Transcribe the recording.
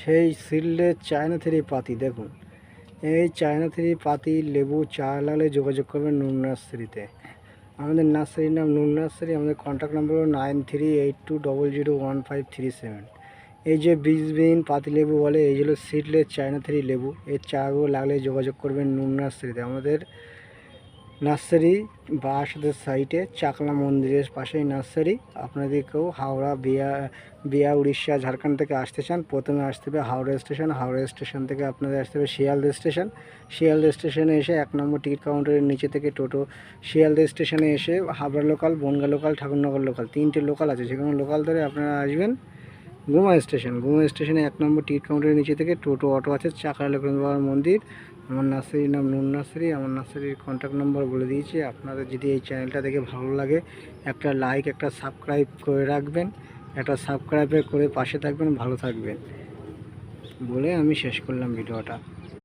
সেই সিলডের China three পাতি দেখুন। এই চায়না থ্রি পাতি লেবু চা লাগলে যোগাযোগ করবেন নুন নার্সারিতে। আমাদের নার্সারির নাম নুন নার্সারি। আমাদের কন্ট্যাক্ট নাম্বার হলো 9382001537। এই যে বীজবিহীন পাতি লেবু বলে, এই হলো সিডলেস চায়না থ্রি লেবু। এর চাগুলো লাগলে যোগাযোগ করবেন নুন নার্সারিতে। আমাদের নার্সারি বাসাদের সাইটে চাকলা মন্দিরের পাশেই নার্সারি। আপনাদের কেউ হাওড়া বিয়া উড়িষ্যা ঝাড়খণ্ড থেকে আসতে চান, প্রথমে আসতে হবে হাওড়া স্টেশন। হাওড়া স্টেশন থেকে আপনাদের আসতে হবে শিয়ালদা স্টেশন। শিয়ালদা স্টেশনে এসে 1 নম্বর টিকিট কাউন্টারের নিচে থেকে টোটো শিয়ালদা স্টেশনে এসে Habra local, Bongaon local, Thakurnagar local, 3টে লোকাল আছে। যে কোনো লোকাল ধরে আপনারা আসবেন গুমা স্টেশন। গুমা স্টেশনে 1 নম্বর টিকিট কাউন্টারের নিচে থেকে টোটো অটো আছে চাকলা লোকনাথ বাবার মন্দির। আমার নার্সারির নাম নুন নার্সারি। আমার নার্সারির কন্ট্যাক্ট নাম্বার বলে দিয়েছি। আপনাদের যদি এই চ্যানেলটা দেখে ভালো লাগে, একটা লাইক, একটা সাবস্ক্রাইব করে রাখবেন। একটা সাবস্ক্রাইব করে পাশে থাকবেন, ভালো থাকবেন বলে আমি শেষ করলাম ভিডিওটা।